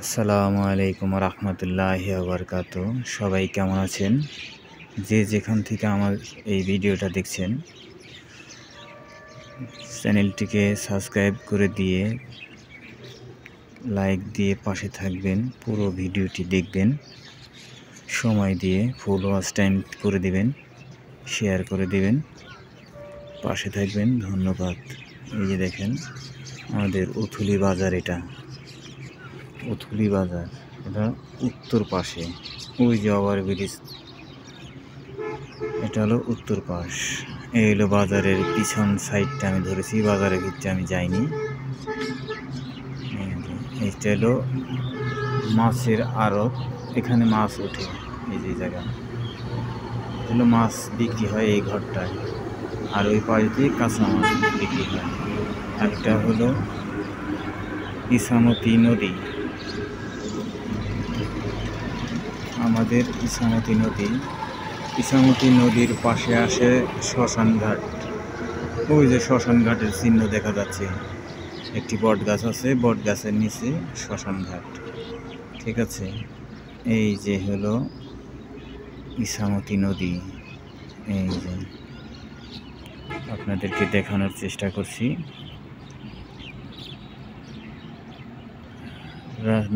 আসসালামু আলাইকুম রহমতুল্লাহি ওয়া বারাকাতুহু। সবাই কেমন আছেন? যে যেখান থেকে আমার এই ভিডিওটা দেখছেন, চ্যানেলটিকে সাবস্ক্রাইব করে দিয়ে লাইক দিয়ে পাশে থাকবেন। পুরো ভিডিওটি দেখবেন, সময় দিয়ে ফুল ওয়াচ টাইম করে দিবেন, শেয়ার করে দিবেন, পাশে থাকবেন। ধন্যবাদ। এই যে দেখেন আমাদের উথুলি বাজার, এটা উথুলি বাজার, এটা উত্তর পাশে, ওই যে ওভারব্রিজ, এটা হলো উত্তর পাশ। এই হলো বাজারের পিছন সাইডটা আমি ধরেছি, বাজারের ভিতরে আমি যাইনি। এইটা হলো মাছের আড়ত, এখানে মাছ ওঠে। এই যে জায়গা হলো মাছ বিক্রি হয় এই ঘরটায়, আর ওই পাশ দিয়ে কাঁচা মাছ বিক্রি হয়। একটা হলো ইছামতি নদী, আমাদের ইছামতি নদীর পাশে আসে শ্মশান ঘাট। ওই যে শ্মশান ঘাটের চিহ্ন দেখা যাচ্ছে, একটি বট গাছ আছে, বট গাছের নিচে শ্মশান ঘাট। ঠিক আছে, এই যে হলো ইছামতি নদী। এই যে আপনাদেরকে দেখানোর চেষ্টা করছি।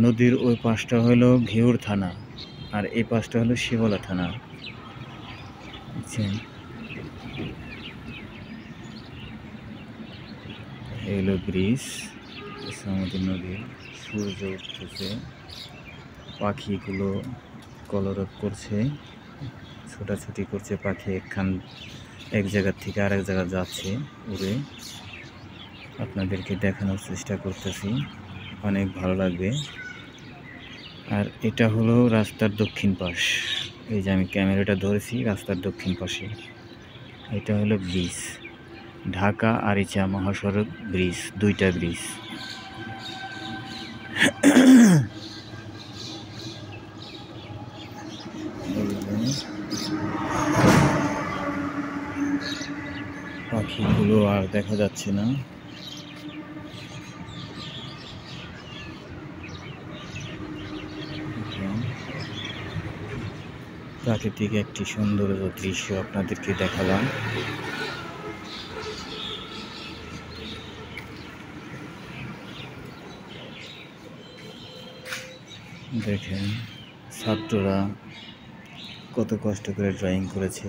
নদীর ওই পাশটা হলো ঘিওর থানা, আর এই পাশটা হলো শিবলা থানা। বুঝছেন? এই হলো ব্রিজ, ইছামতি নদী। সূর্য উঠতেছে, পাখিগুলো কলরব করছে, ছোটাছুটি করছে। পাখি এক জায়গার থেকে আরেক জায়গা যাচ্ছে উড়ে। আপনাদেরকে দেখানোর চেষ্টা করতেছি, অনেক ভালো লাগবে। আর এটা হলো রাস্তার দক্ষিণ পাশ। এই যে আমি ক্যামেরাটা ধরেছি রাস্তার দক্ষিণ পাশে, এটা হলো ব্রিজ, ঢাকা আরিচা মহাসড়ক ব্রিজ, দুইটা ব্রিজ। পাখিগুলো আর দেখা যাচ্ছে না। প্রাকৃতিক একটি সুন্দর দৃশ্য আপনাদেরকে দেখালাম। দেখেন ছাত্ররা কত কষ্ট করে ড্রয়িং করেছে,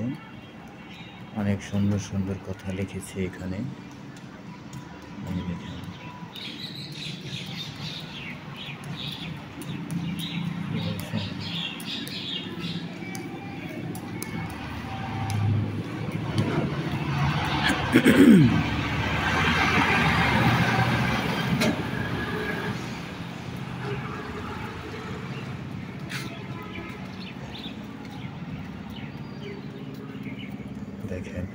অনেক সুন্দর সুন্দর কথা লিখেছে এখানে। দেখেন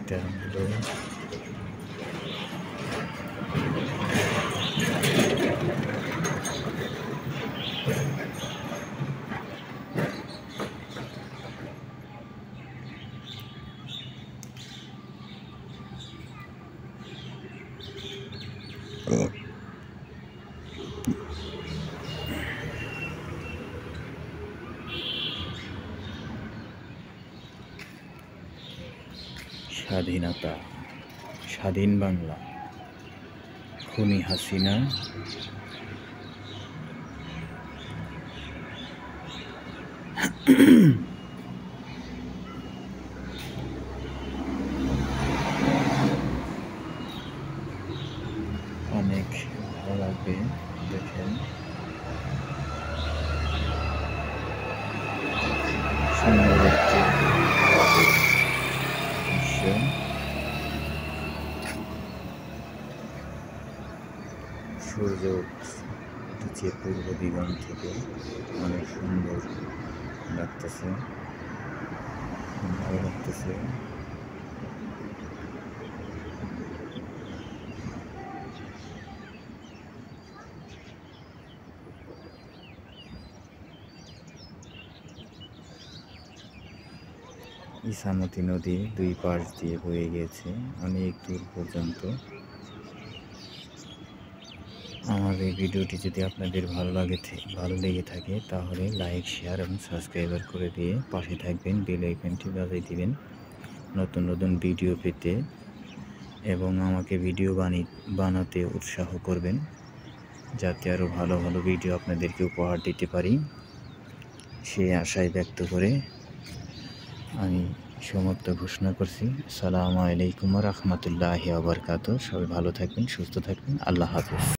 এটা হলো স্বাধীনতা, স্বাধীন বাংলা। খুনি হাসিনা অনেক ভালো লাগবে। দেখেন সুন্দর একটি দৃশ্য। সূর্য উঠেছে পূর্ব দিগন্ত থেকে, অনেক সুন্দর লাগতেছে, ভালো লাগতেছে। ইছামতি নদী দুই পাশ দিয়ে বয়ে গেছে অনেক দূর পর্যন্ত। আমার এই ভিডিওটি যদি আপনাদের ভালো লেগে থাকে তাহলে লাইক, শেয়ার এবং সাবস্ক্রাইবার করে দিয়ে পাশে থাকবেন। বেল আইকনটি বাজিয়ে দিবেন নতুন নতুন ভিডিও পেতে, এবং আমাকে ভিডিও বানাতে উৎসাহ করবেন যাতে আরও ভালো ভালো ভিডিও আপনাদেরকে উপহার দিতে পারি। সেই আশায় ব্যক্ত করে আমি সমাপ্ত ঘোষণা করছি। আসসালামু আলাইকুম ওয়া রাহমাতুল্লাহি ওয়া বারাকাতুহু। সবাই ভালো থাকবেন, সুস্থ থাকবেন। আল্লাহ হাফেজ।